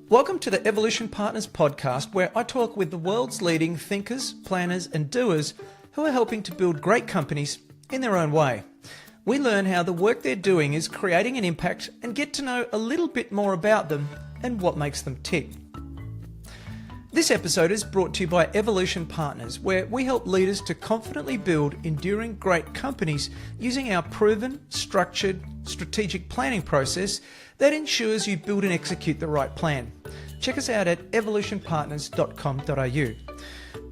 Welcome to the Evolution Partners podcast, where I talk with the world's leading thinkers, planners, and doers who are helping to build great companies in their own way. We learn how the work they're doing is creating an impact and get to know a little bit more about them and what makes them tick. This episode is brought to you by Evolution Partners, where we help leaders to confidently build enduring great companies using our proven, structured, strategic planning process that ensures you build and execute the right plan. Check us out at evolutionpartners.com.au.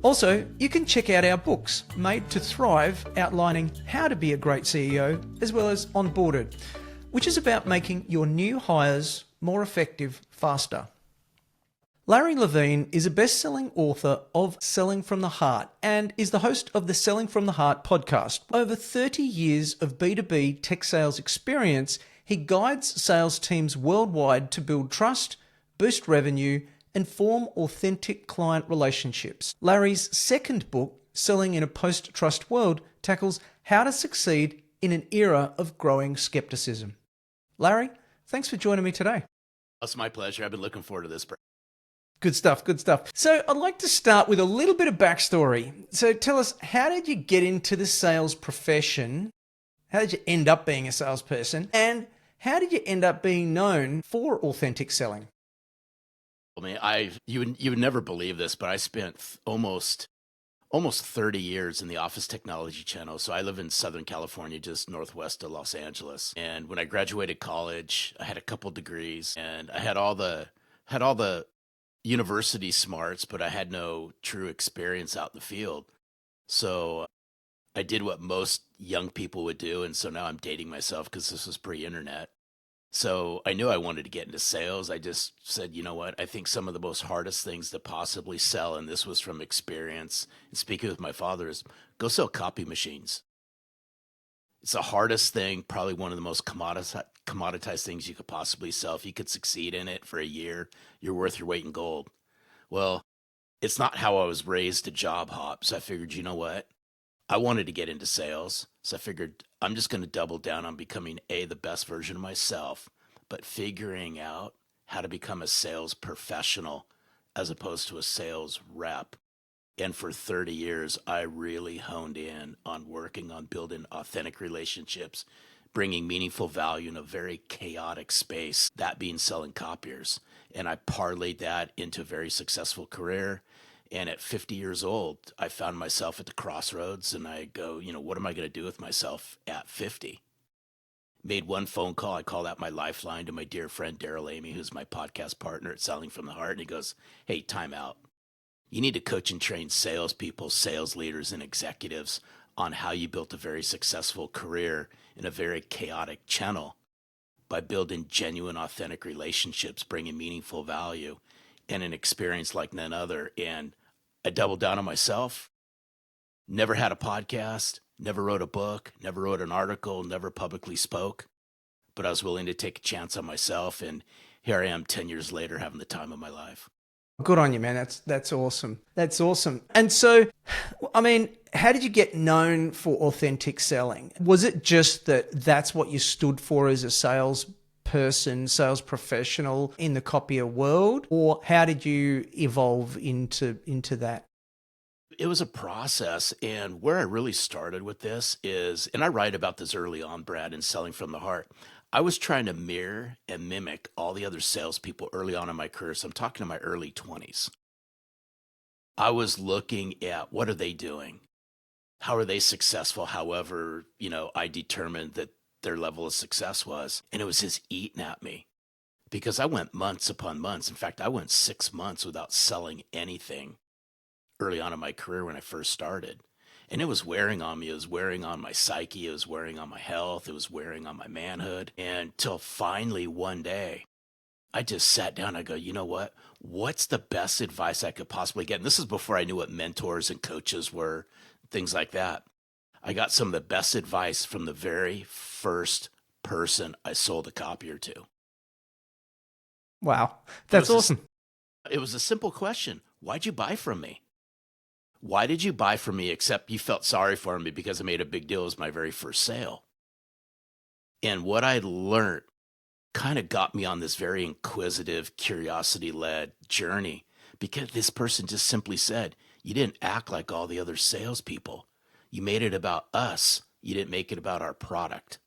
Also, you can check out our books, Made to Thrive, outlining how to be a great CEO, as well as Onboarded, which is about making your new hires more effective faster. Larry Levine is a best-selling author of Selling from the Heart and is the host of the Selling from the Heart podcast. Over 30 years of B2B tech sales experience, he guides sales teams worldwide to build trust, boost revenue, and form authentic client relationships. Larry's second book, Selling in a Post-Trust World, tackles how to succeed in an era of growing skepticism. Larry, thanks for joining me today. It's my pleasure. I've been looking forward to this. Good stuff, good stuff. So I'd like to start with a little bit of backstory. So tell us, how did you get into the sales profession? How did you end up being a salesperson? And how did you end up being known for authentic selling? I mean, you would never believe this, but I spent almost 30 years in the office technology channel. So I live in Southern California, just northwest of Los Angeles. And when I graduated college, I had a couple degrees and I had all the university smarts, but I had no true experience out in the field. So I did what most young people would do. And so now I'm dating myself because this was pre-internet. So I knew I wanted to get into sales. I just said, you know what? I think some of the most hardest things to possibly sell, and this was from experience, and speaking with my father, is go sell copy machines. It's the hardest thing, probably one of the most commoditized things you could possibly sell. If you could succeed in it for a year, you're worth your weight in gold. Well, it's not how I was raised to job hop. So I figured, you know what? I wanted to get into sales. So I figured I'm just going to double down on becoming the best version of myself, but figuring out how to become a sales professional as opposed to a sales rep. And for 30 years, I really honed in on working on building authentic relationships, bringing meaningful value in a very chaotic space, that being selling copiers. And I parlayed that into a very successful career. And at 50 years old, I found myself at the crossroads and I go, what am I going to do with myself at 50? Made one phone call. I call that my lifeline to my dear friend, Daryl Amy, who's my podcast partner at Selling from the Heart. And he goes, hey, time out. You need to coach and train salespeople, sales leaders, and executives on how you built a very successful career in a very chaotic channel by building genuine, authentic relationships, bringing meaningful value and an experience like none other. And I doubled down on myself, never had a podcast, never wrote a book, never wrote an article, never publicly spoke, but I was willing to take a chance on myself. And here I am 10 years later having the time of my life. Good on you, man. That's awesome. That's awesome. And so, I mean, how did you get known for authentic selling? Was it just that that's what you stood for as a salesperson, sales professional in the copier world, or how did you evolve into that? It was a process, and where I really started with this is, and I write about this early on, Brad, in Selling from the Heart. I was trying to mirror and mimic all the other salespeople early on in my career. So I'm talking to my early 20s. I was looking at what are they doing? How are they successful? However, I determined that their level of success was, and it was just eating at me because I went months upon months. In fact, I went 6 months without selling anything early on in my career when I first started. And it was wearing on me. It was wearing on my psyche. It was wearing on my health. It was wearing on my manhood. And till finally one day, I just sat down. I go, you know what? What's the best advice I could possibly get? And this is before I knew what mentors and coaches were, things like that. I got some of the best advice from the very first person I sold a copier to. Wow. That's awesome. It was a simple question. Why'd you buy from me? Why did you buy from me except you felt sorry for me because I made a big deal as my very first sale? And what I learned kind of got me on this very inquisitive, curiosity-led journey because this person just simply said, you didn't act like all the other salespeople. You made it about us. You didn't make it about our product.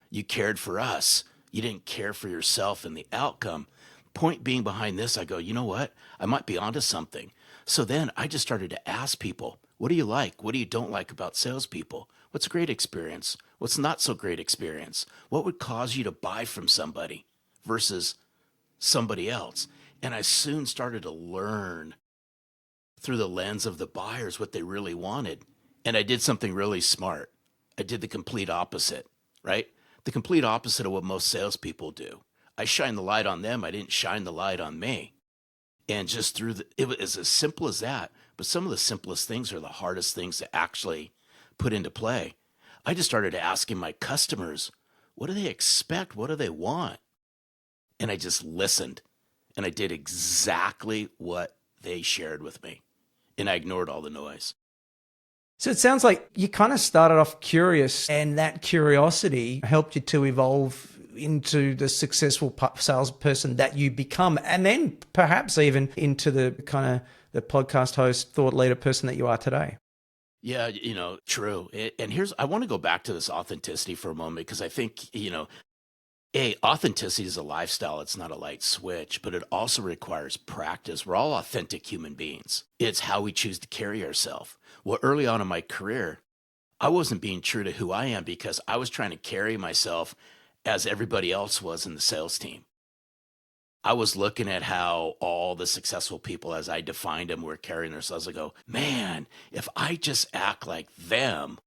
You cared for us. You didn't care for yourself and the outcome. Point being behind this, I go, you know what? I might be onto something. So then I just started to ask people, what do you like? What do you don't like about salespeople? What's a great experience? What's not so great experience? What would cause you to buy from somebody versus somebody else? And I soon started to learn through the lens of the buyers what they really wanted. And I did something really smart. I did the complete opposite, right? The complete opposite of what most salespeople do. I shine the light on them. I didn't shine the light on me. And just it was as simple as that. But some of the simplest things are the hardest things to actually put into play. I just started asking my customers, what do they expect? What do they want? And I just listened. And I did exactly what they shared with me. And I ignored all the noise. So it sounds like you kind of started off curious, and that curiosity helped you to evolve into the successful salesperson that you become, and then perhaps even into the kind of the podcast host, thought leader person that you are today. Yeah, true. And I want to go back to this authenticity for a moment, because I think, authenticity is a lifestyle. It's not a light switch, but it also requires practice. We're all authentic human beings. It's how we choose to carry ourselves. Well, early on in my career, I wasn't being true to who I am because I was trying to carry myself as everybody else was in the sales team. I was looking at how all the successful people, as I defined them, were carrying themselves. I go, man, if I just act like them,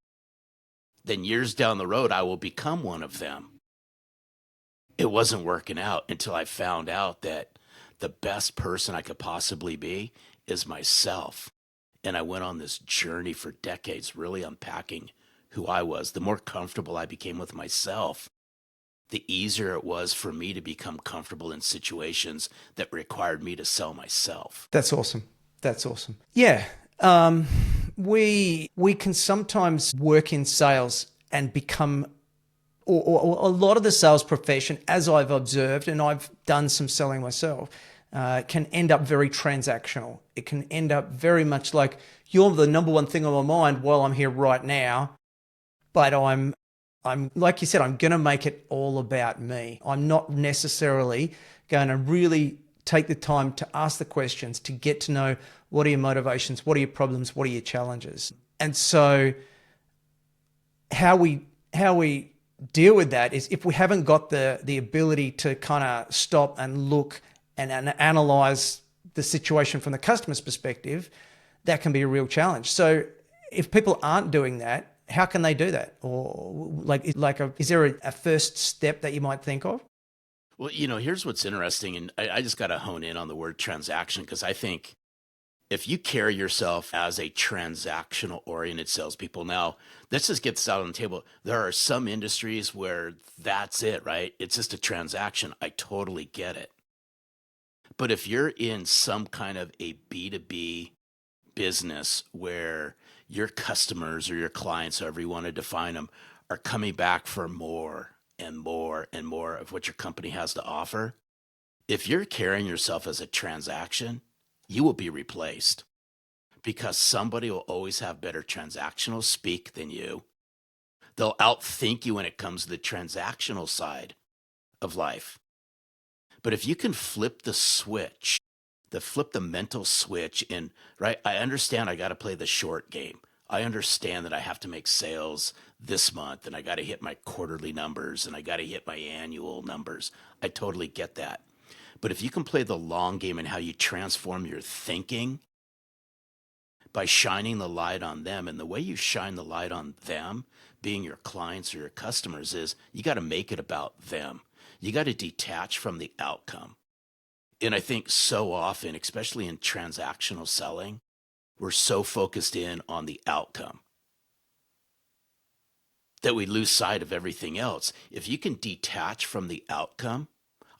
then years down the road, I will become one of them. It wasn't working out until I found out that the best person I could possibly be is myself. And I went on this journey for decades, really unpacking who I was. The more comfortable I became with myself, the easier it was for me to become comfortable in situations that required me to sell myself. That's awesome. That's awesome. Yeah. We can sometimes work in sales and become, or a lot of the sales profession, as I've observed, and I've done some selling myself, can end up very transactional. It can end up very much like, you're the number one thing on my mind while I'm here right now, but I'm like you said, I'm going to make it all about me. I'm not necessarily going to really take the time to ask the questions, to get to know what are your motivations, what are your problems, what are your challenges. And so how we deal with that is, if we haven't got the ability to kind of stop and look and analyze the situation from the customer's perspective, that can be a real challenge. So if people aren't doing that, how can they do that? Or is there a first step that you might think of? Well, here's what's interesting, and I just got to hone in on the word transaction, because I think if you carry yourself as a transactional-oriented salespeople, now let's just get this out on the table. There are some industries where that's it, right? It's just a transaction. I totally get it. But if you're in some kind of a B2B business where your customers or your clients, however you want to define them, are coming back for more and more and more of what your company has to offer, if you're carrying yourself as a transaction, you will be replaced, because somebody will always have better transactional speak than you. They'll outthink you when it comes to the transactional side of life. But if you can flip the switch, flip the mental switch, and right, I understand I got to play the short game. I understand that I have to make sales this month, and I got to hit my quarterly numbers, and I got to hit my annual numbers. I totally get that. But if you can play the long game and how you transform your thinking by shining the light on them, and the way you shine the light on them, being your clients or your customers, is you got to make it about them. You got to detach from the outcome. And I think so often, especially in transactional selling, we're so focused in on the outcome that we lose sight of everything else. If you can detach from the outcome,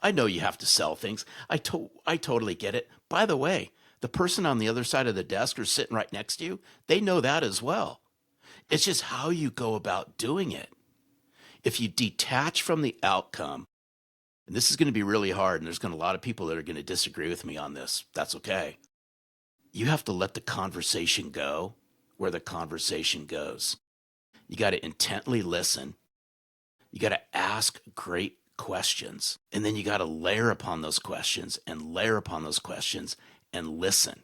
I know you have to sell things. I totally get it. By the way, the person on the other side of the desk or sitting right next to you, they know that as well. It's just how you go about doing it. If you detach from the outcome And this is going to be really hard, and there's going to be a lot of people that are going to disagree with me on this. That's okay. You have to let the conversation go where the conversation goes. You got to intently listen. You got to ask great questions. And then you got to layer upon those questions and layer upon those questions and listen.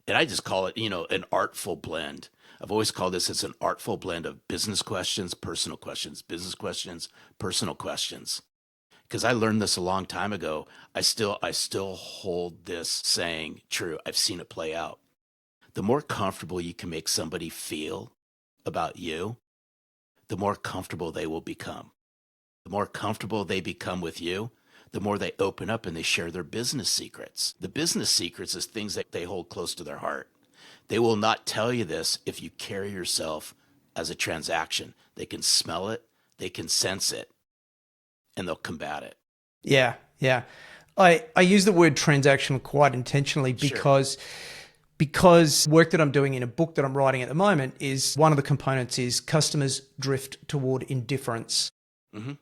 And I just call it, an artful blend. I've always called this, it's an artful blend of business questions, personal questions, business questions, personal questions. Because I learned this a long time ago. I still hold this saying true. I've seen it play out. The more comfortable you can make somebody feel about you, the more comfortable they will become. The more comfortable they become with you, the more they open up and they share their business secrets. The business secrets is things that they hold close to their heart. They will not tell you this if you carry yourself as a transaction. They can smell it, they can sense it, and they'll combat it. Yeah, yeah. I use the word transactional quite intentionally because work that I'm doing in a book that I'm writing at the moment is one of the components is customers drift toward indifference. Mm-hmm.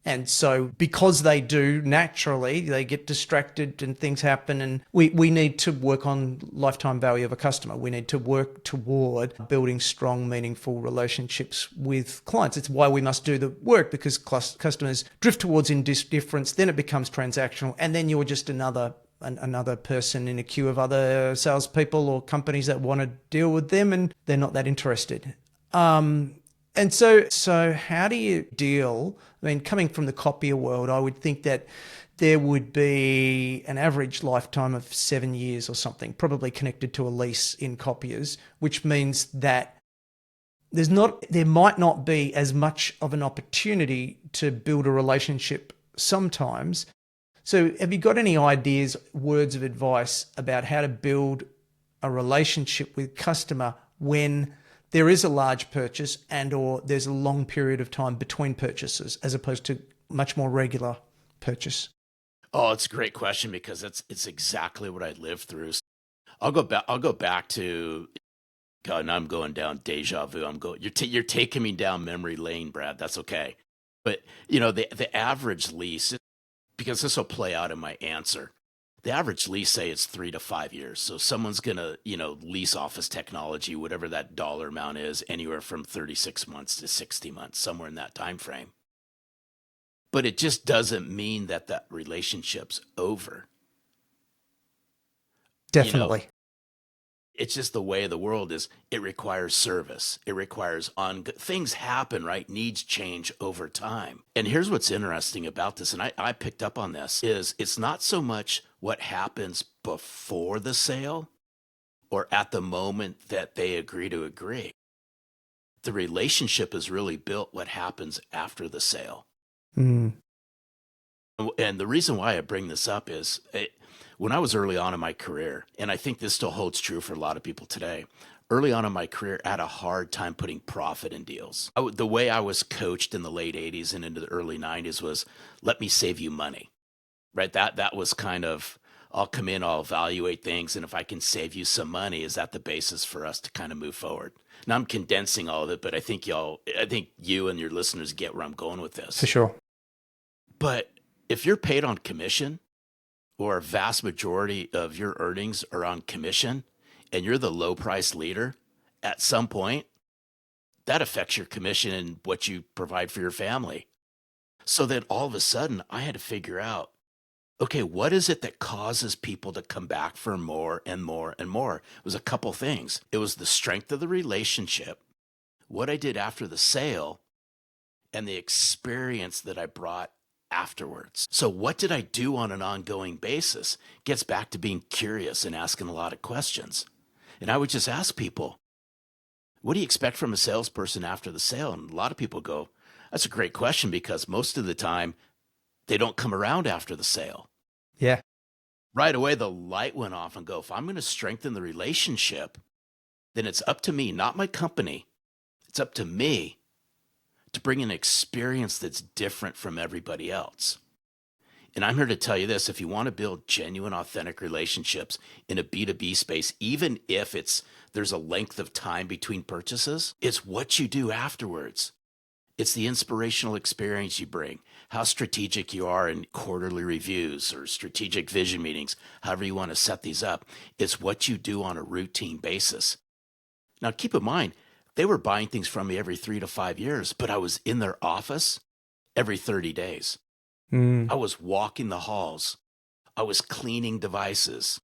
And so because they do, naturally, they get distracted and things happen. And we need to work on lifetime value of a customer. We need to work toward building strong, meaningful relationships with clients. It's why we must do the work, because customers drift towards indifference. Then it becomes transactional. And then you're just another person in a queue of other salespeople or companies that want to deal with them, and they're not that interested. And so how do you deal? I mean, coming from the copier world, I would think that there would be an average lifetime of 7 years or something, probably connected to a lease in copiers, which means that there might not be as much of an opportunity to build a relationship sometimes. So have you got any ideas, words of advice about how to build a relationship with customer when there is a large purchase and or there's a long period of time between purchases as opposed to much more regular purchase? Oh, it's a great question because it's exactly what I lived through. I'll go back to God, and I'm going down deja vu. You're taking me down memory lane, Brad. That's okay. But the average lease, because this will play out in my answer. The average lease, say it's 3 to 5 years. So someone's going to, lease office technology, whatever that dollar amount is, anywhere from 36 months to 60 months, somewhere in that time frame. But it just doesn't mean that relationship's over. Definitely. It's just the way of the world is it requires service. It requires things happen, right? Needs change over time. And here's what's interesting about this, and I picked up on this, is it's not so much what happens before the sale or at the moment that they agree to agree. The relationship is really built what happens after the sale. Mm. And the reason why I bring this up is when I was early on in my career, and I think this still holds true for a lot of people today, early on in my career, I had a hard time putting profit in deals. The way I was coached in the late 80s and into the early 90s was, let me save you money, right? That was kind of, I'll come in, I'll evaluate things, and if I can save you some money, is that the basis for us to kind of move forward? Now I'm condensing all of it, but I think you and your listeners get where I'm going with this. For sure. But if you're paid on commission, or a vast majority of your earnings are on commission, and you're the low price leader, at some point, that affects your commission and what you provide for your family. So then all of a sudden, I had to figure out, okay, what is it that causes people to come back for more and more and more? It was a couple things. It was the strength of the relationship, what I did after the sale, and the experience that I brought afterwards. So what did I do on an ongoing basis? Gets back to being curious and asking a lot of questions. And I would just ask people, what do you expect from a salesperson after the sale? And a lot of people go, that's a great question, because most of the time they don't come around after the sale. Yeah. Right away, the light went off and go, if I'm going to strengthen the relationship, then it's up to me, not my company. It's up to me to bring an experience that's different from everybody else. And I'm here to tell you this, if you want to build genuine, authentic relationships in a B2B space, even if there's a length of time between purchases, it's what you do afterwards. It's the inspirational experience you bring, how strategic you are in quarterly reviews or strategic vision meetings, however you want to set these up. It's what you do on a routine basis. Now, keep in mind, they were buying things from me every 3 to 5 years, but I was in their office every 30 days. I was walking the halls. I was cleaning devices.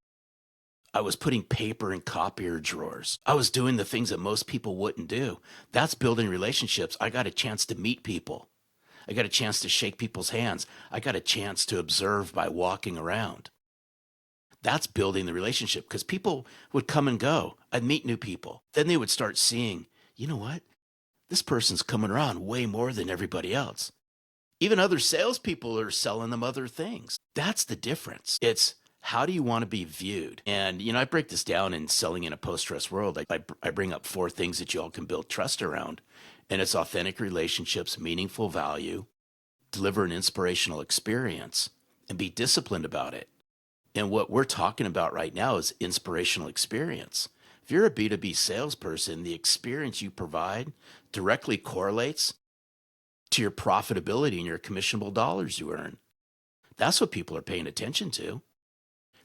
I was putting paper in copier drawers. I was doing the things that most people wouldn't do. That's building relationships. I got a chance to meet people. I got a chance to shake people's hands. I got a chance to observe by walking around. That's building the relationship because people would come and go. I'd meet new people. Then they would start seeing, you know what? This person's coming around way more than everybody else. Even other salespeople are selling them other things. That's the difference. It's how do you want to be viewed? And, I break this down in Selling in a Post-Trust World. I bring up 4 things that you all can build trust around. And it's authentic relationships, meaningful value, deliver an inspirational experience, and be disciplined about it. And what we're talking about right now is inspirational experience. If you're a B2B salesperson, the experience you provide directly correlates to your profitability and your commissionable dollars you earn. That's what people are paying attention to.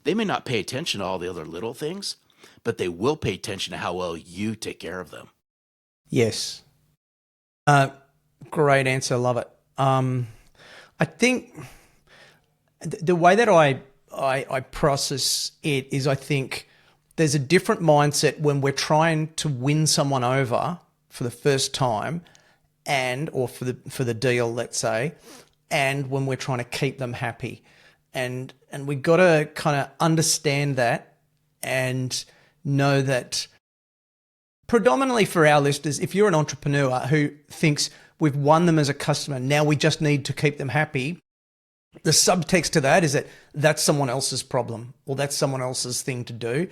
They may not pay attention to all the other little things, but they will pay attention to how well you take care of them. Yes. Great answer. Love it. I think the way that I process it is I think there's a different mindset when we're trying to win someone over for the first time or for the deal, let's say, and when we're trying to keep them happy. And we got to kind of understand that and know that predominantly for our listeners, if you're an entrepreneur who thinks we've won them as a customer, now we just need to keep them happy, the subtext to that is that that's someone else's problem or that's someone else's thing to do.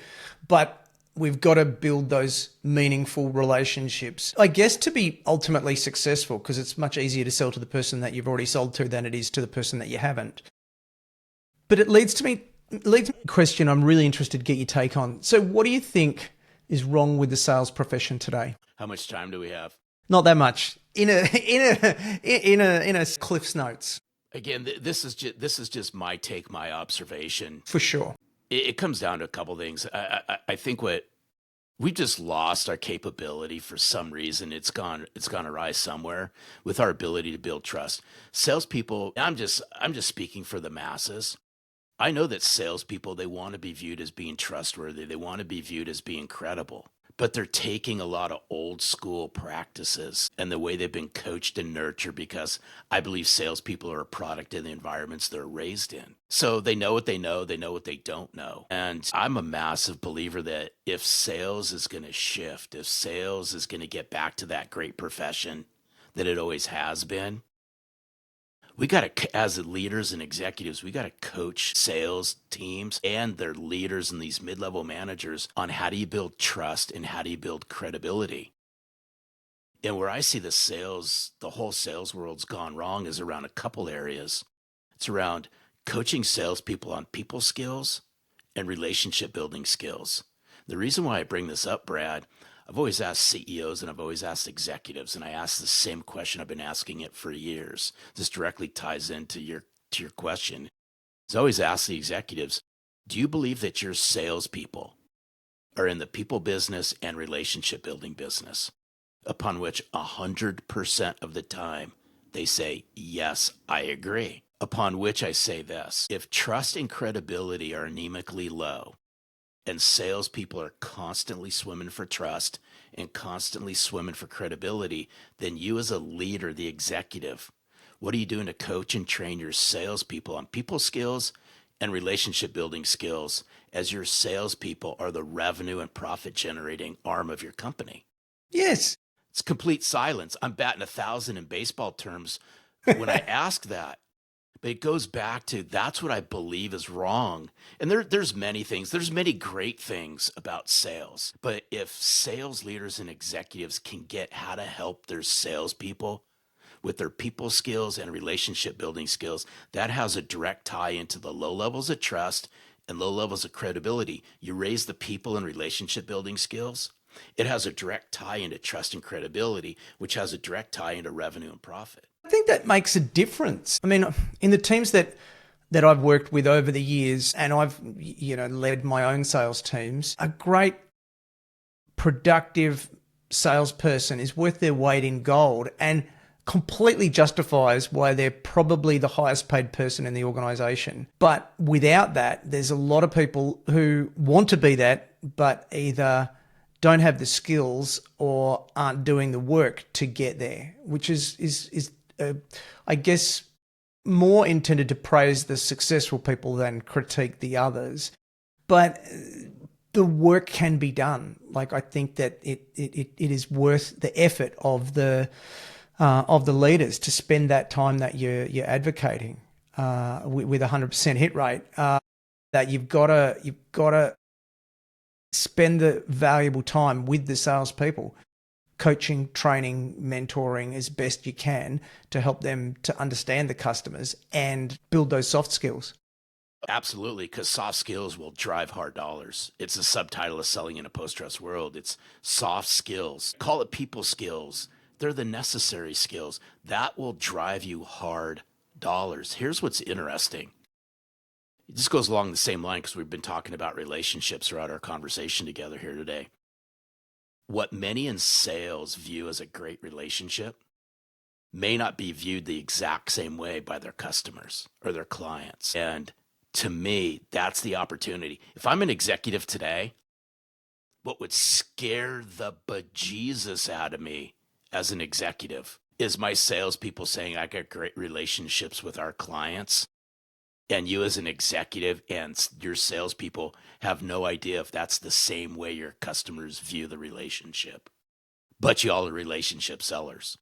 But we've got to build those meaningful relationships, I guess, to be ultimately successful, because it's much easier to sell to the person that you've already sold to than it is to the person that you haven't. But it leads to a question I'm really interested to get your take on. So what do you think is wrong with the sales profession today? How much time do we have? Not that much. In a Cliff's Notes. Again, this is just my take, my observation. For sure. It comes down to a couple things. I think we've just lost our capability for some reason. It's gone awry somewhere with our ability to build trust. Salespeople, I'm just speaking for the masses. I know that salespeople, they want to be viewed as being trustworthy. They want to be viewed as being credible. But they're taking a lot of old school practices and the way they've been coached and nurtured, because I believe salespeople are a product of the environments they're raised in. So they know what they know what they don't know. And I'm a massive believer that if sales is going to shift, if sales is going to get back to that great profession that it always has been, we got to, as leaders and executives, we got to coach sales teams and their leaders and these mid-level managers on how do you build trust and how do you build credibility. And where I see the whole sales world's gone wrong is around a couple areas. It's around coaching salespeople on people skills and relationship building skills. The reason why I bring this up, Brad, I've always asked CEOs and I've always asked executives, and I ask the same question. I've been asking it for years. This directly ties into your question. I always ask the executives, do you believe that your salespeople are in the people business and relationship building business? Upon which 100% of the time they say, yes, I agree. Upon which I say this: if trust and credibility are anemically low, and salespeople are constantly swimming for trust and constantly swimming for credibility, then you as a leader, the executive, what are you doing to coach and train your salespeople on people skills and relationship building skills, as your salespeople are the revenue and profit generating arm of your company? Yes. It's complete silence. I'm batting 1,000 in baseball terms when I ask that. But it goes back to that's what I believe is wrong. And there's many things. There's many great things about sales. But if sales leaders and executives can get how to help their salespeople with their people skills and relationship building skills, that has a direct tie into the low levels of trust and low levels of credibility. You raise the people and relationship building skills, It has a direct tie into trust and credibility, which has a direct tie into revenue and profit. I think that makes a difference. I mean, in the teams that I've worked with over the years, and I've led my own sales teams, a great productive salesperson is worth their weight in gold and completely justifies why they're probably the highest paid person in the organization. But without that, there's a lot of people who want to be that, but either don't have the skills or aren't doing the work to get there, which is I guess, more intended to praise the successful people than critique the others. But the work can be done. Like, I think that it is worth the effort of the leaders to spend that time that you're advocating with 100% hit rate. That you've got to spend the valuable time with the salespeople, coaching, training, mentoring as best you can to help them to understand the customers and build those soft skills. Absolutely, because soft skills will drive hard dollars. It's a subtitle of Selling in a Post-Trust World. It's soft skills. Call it people skills. They're the necessary skills. That will drive you hard dollars. Here's what's interesting. This goes along the same line because we've been talking about relationships throughout our conversation together here today. What many in sales view as a great relationship may not be viewed the exact same way by their customers or their clients. And to me, that's the opportunity. If I'm an executive today, what would scare the bejesus out of me as an executive is my salespeople saying, I got great relationships with our clients. And you as an executive and your salespeople have no idea if that's the same way your customers view the relationship. But you all are relationship sellers.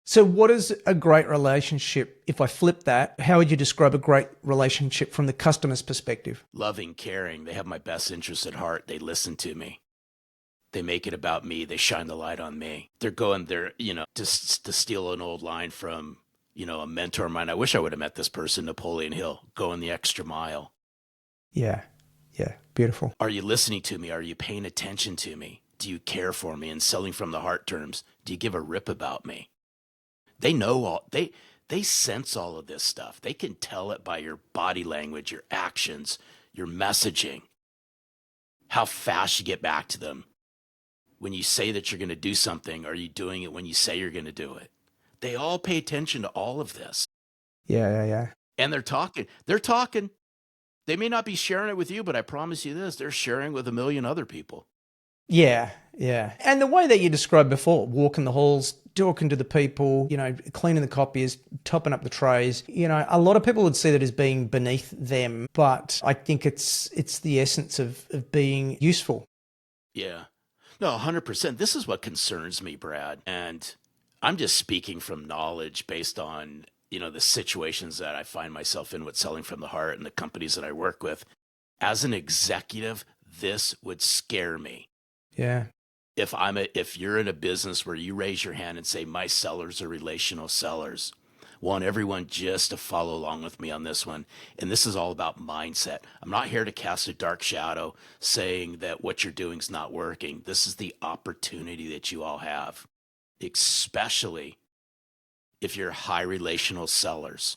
So what is a great relationship? If I flip that, how would you describe a great relationship from the customer's perspective? Loving, caring. They have my best interest at heart. They listen to me. They make it about me. They shine the light on me. They're going there, just to steal an old line from, a mentor of mine. I wish I would have met this person, Napoleon Hill, going the extra mile. Yeah. Beautiful. Are you listening to me? Are you paying attention to me? Do you care for me? In selling from the heart terms, do you give a rip about me? They know they sense all of this stuff. They can tell it by your body language, your actions, your messaging, how fast you get back to them. When you say that you're going to do something, are you doing it when you say you're going to do it? They all pay attention to all of this. Yeah. And they're talking. They may not be sharing it with you, but I promise you this, they're sharing with a million other people. Yeah. And the way that you described before, walking the halls, talking to the people, cleaning the copiers, topping up the trays, a lot of people would see that as being beneath them, but I think it's the essence of being useful. Yeah. No, 100%. This is what concerns me, Brad. And I'm just speaking from knowledge based on, the situations that I find myself in with selling from the heart and the companies that I work with. As an executive, this would scare me. Yeah. If you're in a business where you raise your hand and say, my sellers are relational sellers, I want everyone just to follow along with me on this one. And this is all about mindset. I'm not here to cast a dark shadow saying that what you're doing is not working. This is the opportunity that you all have, especially if you're high relational sellers.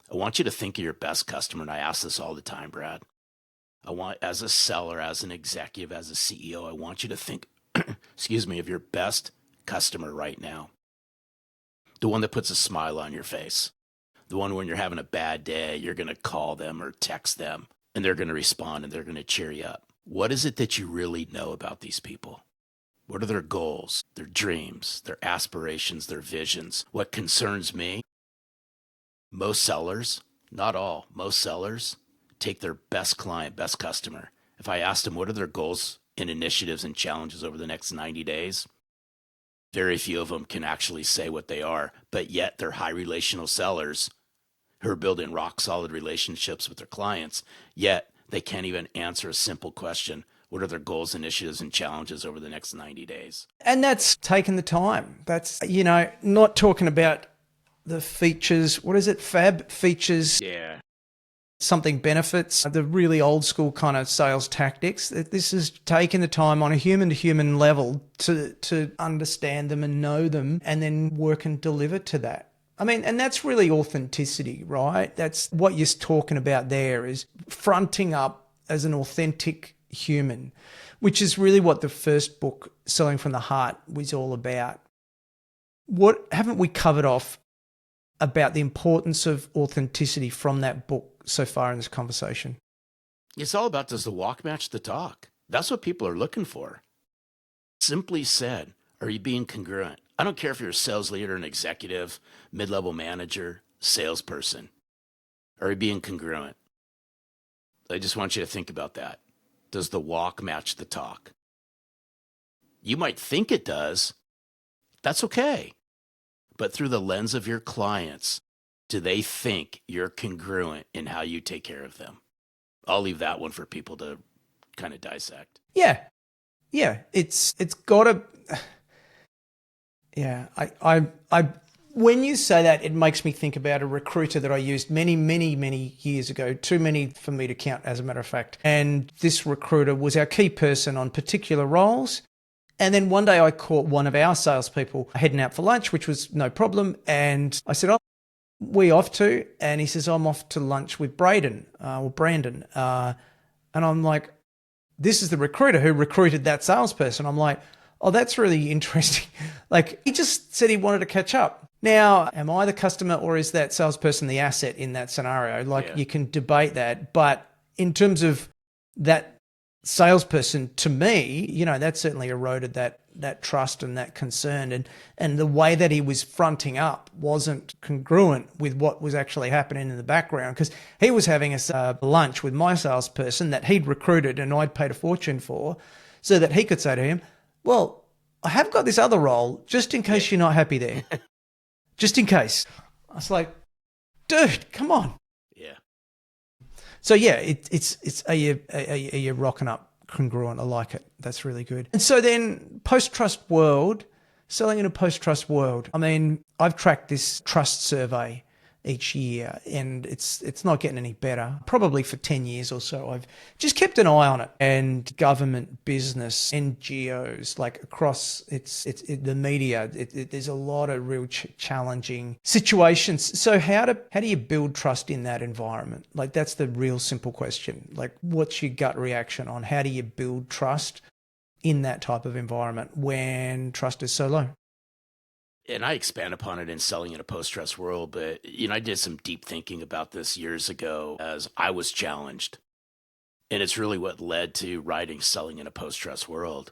I want you to think of your best customer. And I ask this all the time, Brad. I want, as a seller, as an executive, as a CEO, I want you to think, of your best customer right now. The one that puts a smile on your face. The one when you're having a bad day, you're going to call them or text them and they're going to respond and they're going to cheer you up. What is it that you really know about these people? What are their goals, their dreams, their aspirations, their visions? What concerns me? Most sellers, not all, most sellers take their best client, best customer. If I asked them what are their goals and initiatives and challenges over the next 90 days, very few of them can actually say what they are, but yet they're high relational sellers who are building rock solid relationships with their clients, yet they can't even answer a simple question. What are their goals, initiatives, and challenges over the next 90 days? And that's taking the time. That's, not talking about the features. What is it? Fab features. Yeah. something benefits, the really old school kind of sales tactics. This is taking the time on a human to human level to understand them and know them and then work and deliver to that. I mean, and that's really authenticity, right? That's what you're talking about there, is fronting up as an authentic human, which is really what the first book, Selling from the Heart, was all about. What haven't we covered off about the importance of authenticity from that book so far in this conversation? It's all about, does the walk match the talk? That's what people are looking for. Simply said, are you being congruent? I don't care if you're a sales leader, an executive, mid-level manager, salesperson. Are you being congruent? I just want you to think about that. Does the walk match the talk? You might think it does. That's okay. But through the lens of your clients, do they think you're congruent in how you take care of them? I'll leave that one for people to kind of dissect. Yeah. It's got to. Yeah, I. When you say that, it makes me think about a recruiter that I used many years ago. Too many for me to count, as a matter of fact. And this recruiter was our key person on particular roles. And then one day I caught one of our salespeople heading out for lunch, which was no problem. And I said, "Oh, we off to?" And he says, "I'm off to lunch with Brandon." And I'm like, "This is the recruiter who recruited that salesperson." I'm like, "Oh, that's really interesting." Like, he just said he wanted to catch up. Now, am I the customer or is that salesperson the asset in that scenario? Like, you can debate that. But in terms of that salesperson, to me, that certainly eroded that trust and that concern. And the way that he was fronting up wasn't congruent with what was actually happening in the background, because he was having a lunch with my salesperson that he'd recruited and I'd paid a fortune for, so that he could say to him, "Well, I have got this other role just in case you're not happy there." Just in case. I was like, dude, come on. Yeah. So yeah, it's are you rocking up congruent? I like it. That's really good. And so then, post-trust world, selling in a post-trust world. I mean, I've tracked this trust survey each year, and it's not getting any better. Probably for 10 years or so, I've just kept an eye on it. And government, business, NGOs, like across the media, there's a lot of real challenging situations. So how do you build trust in that environment? Like, that's the real simple question. Like, what's your gut reaction on how do you build trust in that type of environment when trust is so low? And I expand upon it in Selling in a Post-Trust World, but I did some deep thinking about this years ago as I was challenged. And it's really what led to writing Selling in a Post-Trust World,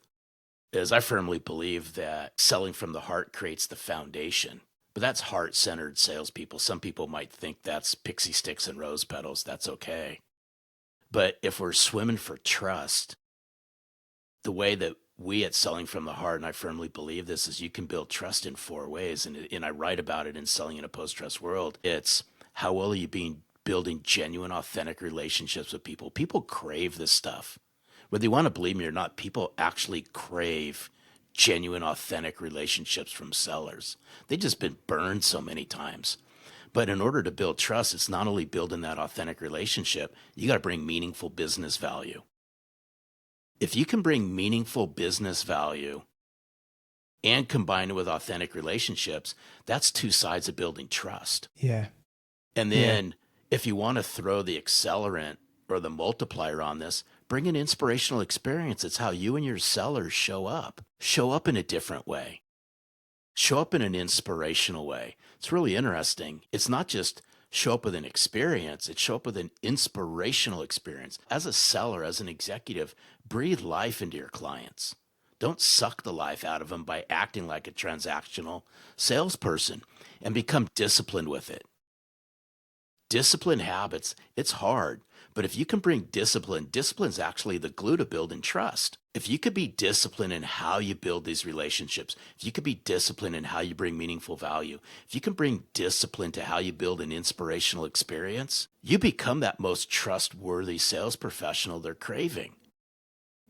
is I firmly believe that selling from the heart creates the foundation. But that's heart-centered salespeople. Some people might think that's pixie sticks and rose petals. That's okay. But if we're swimming for trust, the way that we at Selling from the Heart, and I firmly believe this, is you can build trust in 4 ways. And I write about it in Selling in a Post-Trust World. It's how well are you building genuine, authentic relationships with people. People crave this stuff. Whether you want to believe me or not, people actually crave genuine, authentic relationships from sellers. They've just been burned so many times. But in order to build trust, it's not only building that authentic relationship, you got to bring meaningful business value. If you can bring meaningful business value and combine it with authentic relationships, that's 2 sides of building trust. Yeah. And then if you want to throw the accelerant or the multiplier on this, bring an inspirational experience. It's how you and your sellers show up. Show up in a different way. Show up in an inspirational way. It's really interesting. It's not just show up with an experience, it's show up with an inspirational experience. As a seller, as an executive, breathe life into your clients. Don't suck the life out of them by acting like a transactional salesperson, and become disciplined with it. Discipline habits, it's hard, but if you can bring discipline's actually the glue to building trust. If you could be disciplined in how you build these relationships, if you could be disciplined in how you bring meaningful value, if you can bring discipline to how you build an inspirational experience, you become that most trustworthy sales professional they're craving.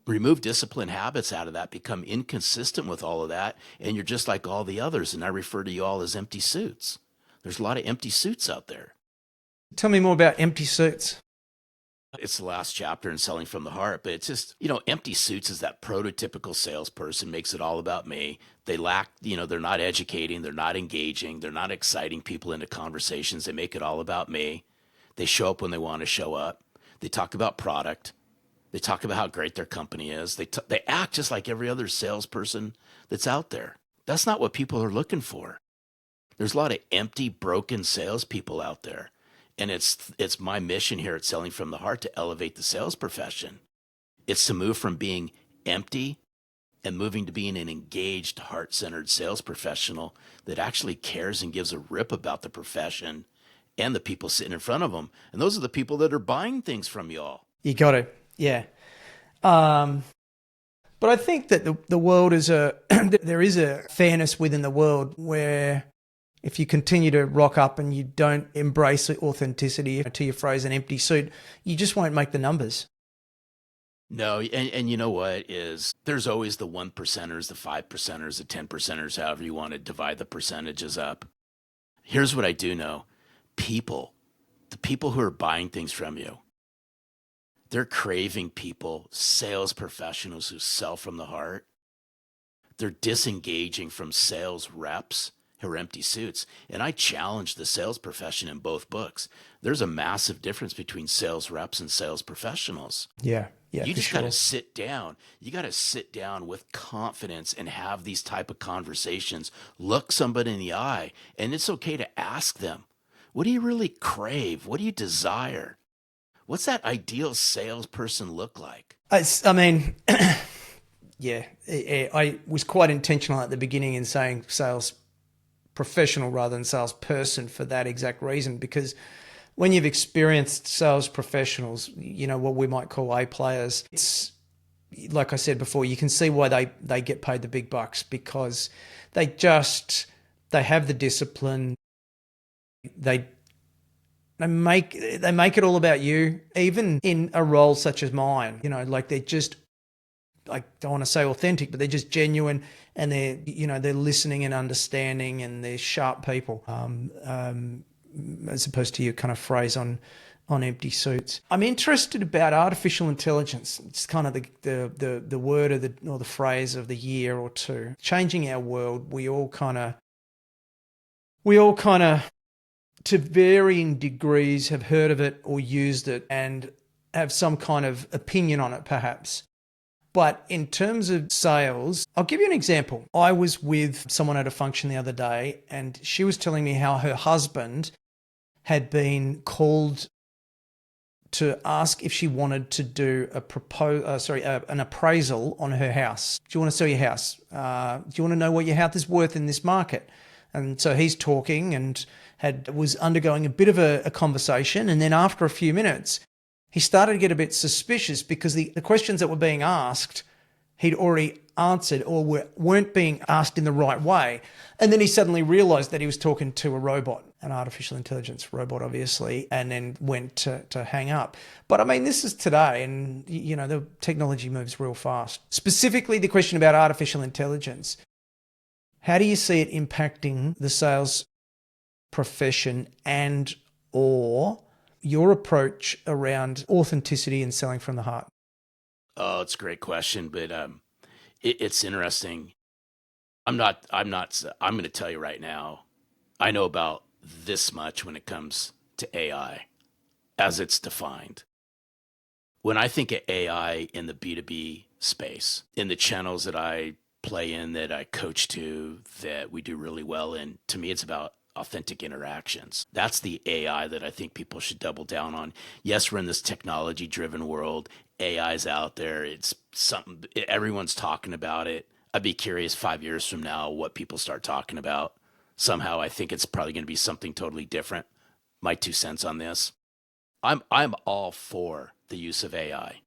Remove discipline habits out of that, become inconsistent with all of that, and you're just like all the others, and I refer to you all as empty suits. There's a lot of empty suits out there. Tell me more about empty suits. It's the last chapter in Selling from the Heart, but it's just, empty suits is that prototypical salesperson, makes it all about me. They lack, they're not educating, they're not engaging, they're not exciting people into conversations. They make it all about me. They show up when they want to show up. They talk about product. They talk about how great their company is. They act just like every other salesperson that's out there. That's not what people are looking for. There's a lot of empty, broken salespeople out there. And it's my mission here at Selling from the Heart to elevate the sales profession. It's to move from being empty and moving to being an engaged, heart-centered sales professional that actually cares and gives a rip about the profession and the people sitting in front of them. And those are the people that are buying things from y'all. You got it. Yeah. But I think that the world is there is a fairness within the world where if you continue to rock up and you don't embrace authenticity, to your phrase, an empty suit, you just won't make the numbers. No, and you know what is, there's always the 1%ers, the 5%ers, the 10%ers, however you want to divide the percentages up. Here's what I do know. The people who are buying things from you, they're craving people, sales professionals who sell from the heart. They're disengaging from sales reps who are empty suits. And I challenge the sales profession in both books. There's a massive difference between sales reps and sales professionals. Yeah. You just got to sit down. You got to sit down with confidence and have these type of conversations. Look somebody in the eye, and it's okay to ask them, what do you really crave? What do you desire? What's that ideal salesperson look like? Yeah, I was quite intentional at the beginning in saying sales professional rather than salesperson for that exact reason, because when you've experienced sales professionals, what we might call A players, it's like I said before, you can see why they get paid the big bucks, because they have the discipline. They make it all about you, even in a role such as mine. Like they're just, I don't want to say authentic, but they're just genuine, and they're listening and understanding, and they're sharp people. As opposed to your kind of phrase on empty suits. I'm interested about artificial intelligence. It's kind of the word or the phrase of the year or two. Changing our world. We all kind of to varying degrees have heard of it or used it and have some kind of opinion on it perhaps. But in terms of sales, I'll give you an example. I was with someone at a function the other day, and she was telling me how her husband had been called to ask if she wanted to do an appraisal on her house. Do you want to sell your house? Do you want to know what your house is worth in this market? And so he's talking and was undergoing a bit of a conversation. And then after a few minutes, he started to get a bit suspicious because the questions that were being asked, he'd already answered or weren't being asked in the right way. And then he suddenly realized that he was talking to a robot, an artificial intelligence robot, obviously, and then went to hang up. But I mean, this is today, and the technology moves real fast. Specifically, the question about artificial intelligence. How do you see it impacting the sales profession and or your approach around authenticity and selling from the heart? Oh, it's a great question, but it's interesting. I'm going to tell you right now, I know about this much when it comes to AI as it's defined. When I think of AI in the B2B space, in the channels that I play in, that I coach to, that we do really well in, to me, it's about authentic interactions. That's the AI that I think people should double down on. Yes, we're in this technology driven world. AI's out there. It's something, everyone's talking about it. I'd be curious 5 years from now what people start talking about. Somehow I think it's probably going to be something totally different. My 2 cents on this. I'm all for the use of AI.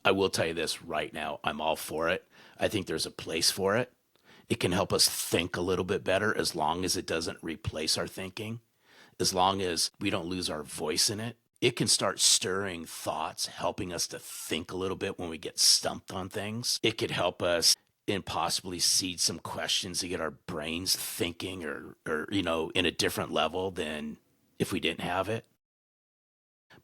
I will tell you this right now. I'm all for it. I think there's a place for it. It can help us think a little bit better as long as it doesn't replace our thinking, as long as we don't lose our voice in it. It can start stirring thoughts, helping us to think a little bit when we get stumped on things. It could help us and possibly seed some questions to get our brains thinking or in a different level than if we didn't have it.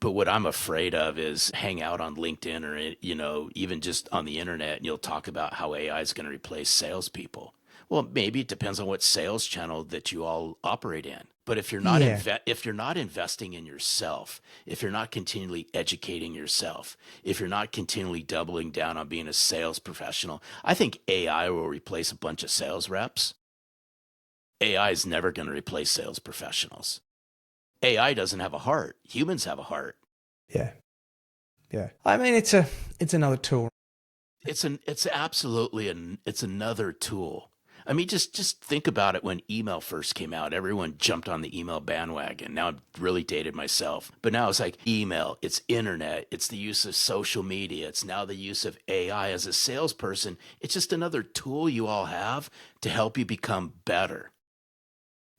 But what I'm afraid of is hang out on LinkedIn or, even just on the internet, and you'll talk about how AI is going to replace salespeople. Well, maybe it depends on what sales channel that you all operate in. But if you're not Yeah. if you're not investing in yourself, if you're not continually educating yourself, if you're not continually doubling down on being a sales professional, I think AI will replace a bunch of sales reps. AI is never going to replace sales professionals. AI doesn't have a heart. Humans have a heart. Yeah. Yeah. I mean, it's another tool. It's another tool. I mean, just think about it. When email first came out, everyone jumped on the email bandwagon. Now I've really dated myself, but now it's like email, it's internet, it's the use of social media, it's now the use of AI. As a salesperson, it's just another tool you all have to help you become better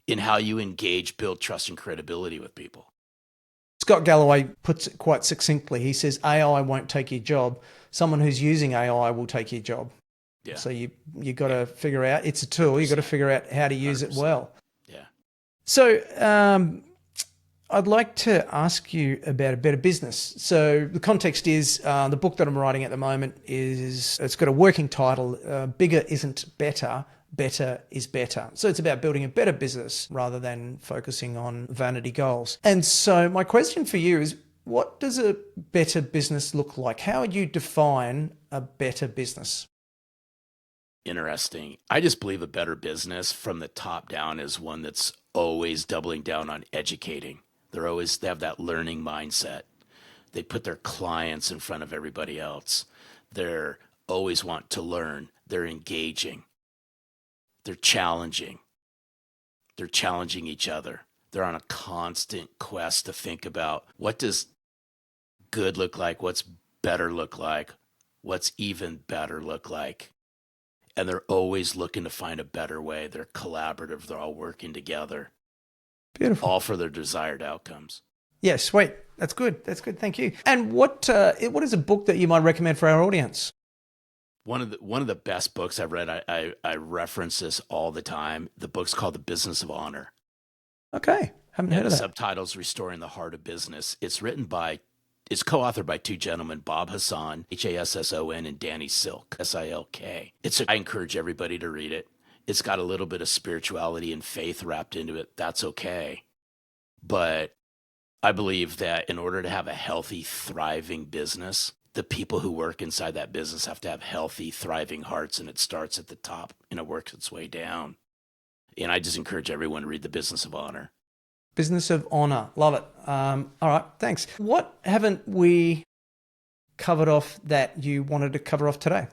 in how you engage, build trust and credibility with people. Scott Galloway puts it quite succinctly. He says, AI won't take your job. Someone who's using AI will take your job. Yeah. So you got to figure out, it's a tool. You got to figure out how to use 100%. it well. Yeah. So I'd like to ask you about a better business. So the context is the book that I'm writing at the moment it's got a working title, Bigger Isn't Better, Better is Better. So it's about building a better business rather than focusing on vanity goals. And so my question for you is, what does a better business look like? How would you define a better business? Interesting. I just believe a better business from the top down is one that's always doubling down on educating. They have that learning mindset. They put their clients in front of everybody else. They're always want to learn. They're engaging. They're challenging. They're challenging each other. They're on a constant quest to think about, what does good look like? What's better look like? What's even better look like? And they're always looking to find a better way. They're collaborative. They're all working together. Beautiful. All for their desired outcomes. Yeah, sweet. That's good. That's good. Thank you. And what is a book that you might recommend for our audience? One of the best books I've read, I reference this all the time. The book's called The Business of Honor. Okay. Haven't heard of that. Subtitles Restoring the Heart of Business. It's co-authored by two gentlemen, Bob Hasson, Hasson, and Danny Silk, Silk. I encourage everybody to read it. It's got a little bit of spirituality and faith wrapped into it. That's okay. But I believe that in order to have a healthy, thriving business, the people who work inside that business have to have healthy, thriving hearts, and it starts at the top and it works its way down. And I just encourage everyone to read The Business of Honor. Business of Honor. Love it. All right. Thanks. What haven't we covered off that you wanted to cover off today?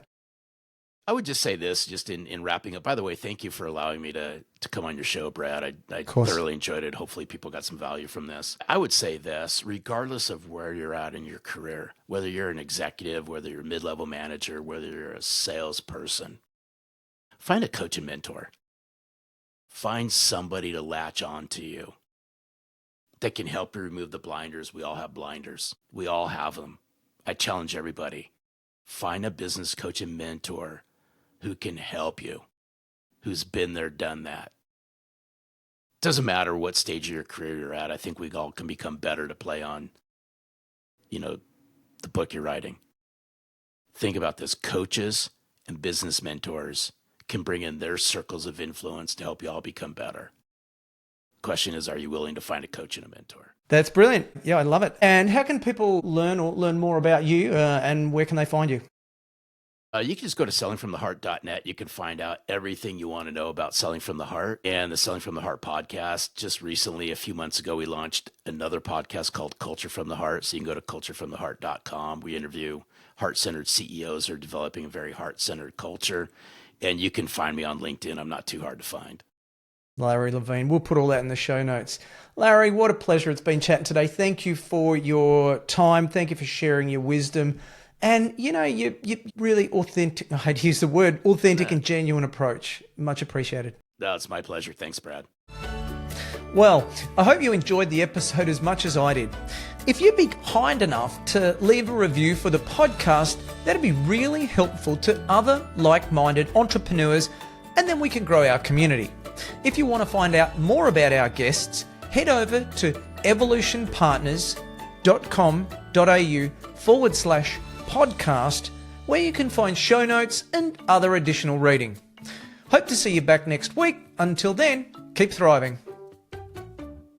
I would just say this, just in wrapping up. By the way, thank you for allowing me to come on your show, Brad. I thoroughly enjoyed it. Hopefully people got some value from this. I would say this, regardless of where you're at in your career, whether you're an executive, whether you're a mid-level manager, whether you're a salesperson, find a coach and mentor. Find somebody to latch on to you that can help you remove the blinders. We all have blinders. We all have them. I challenge everybody. Find a business coach and mentor who can help you, who's been there, done that. Doesn't matter what stage of your career you're at. I think we all can become better to play on, the book you're writing. Think about this. Coaches and business mentors can bring in their circles of influence to help you all become better. Question is, are you willing to find a coach and a mentor? That's brilliant. Yeah, I love it. And how can people learn more about you and where can they find you? You can just go to sellingfromtheheart.net. You can find out everything you want to know about Selling from the Heart and the Selling from the Heart podcast. Just recently, a few months ago, we launched another podcast called Culture from the Heart. So you can go to culturefromtheheart.com. We interview heart-centered CEOs who are developing a very heart-centered culture. And you can find me on LinkedIn. I'm not too hard to find. Larry Levine. We'll put all that in the show notes. Larry, what a pleasure it's been chatting today. Thank you for your time. Thank you for sharing your wisdom. And, you really authentic, I hate to use the word, authentic and genuine approach. Much appreciated. That's my pleasure. Thanks, Brad. Well, I hope you enjoyed the episode as much as I did. If you'd be kind enough to leave a review for the podcast, that'd be really helpful to other like-minded entrepreneurs, and then we can grow our community. If you want to find out more about our guests, head over to evolutionpartners.com www.copiers.com.au/podcast, where you can find show notes and other additional reading. Hope to see you back next week. Until then, keep thriving.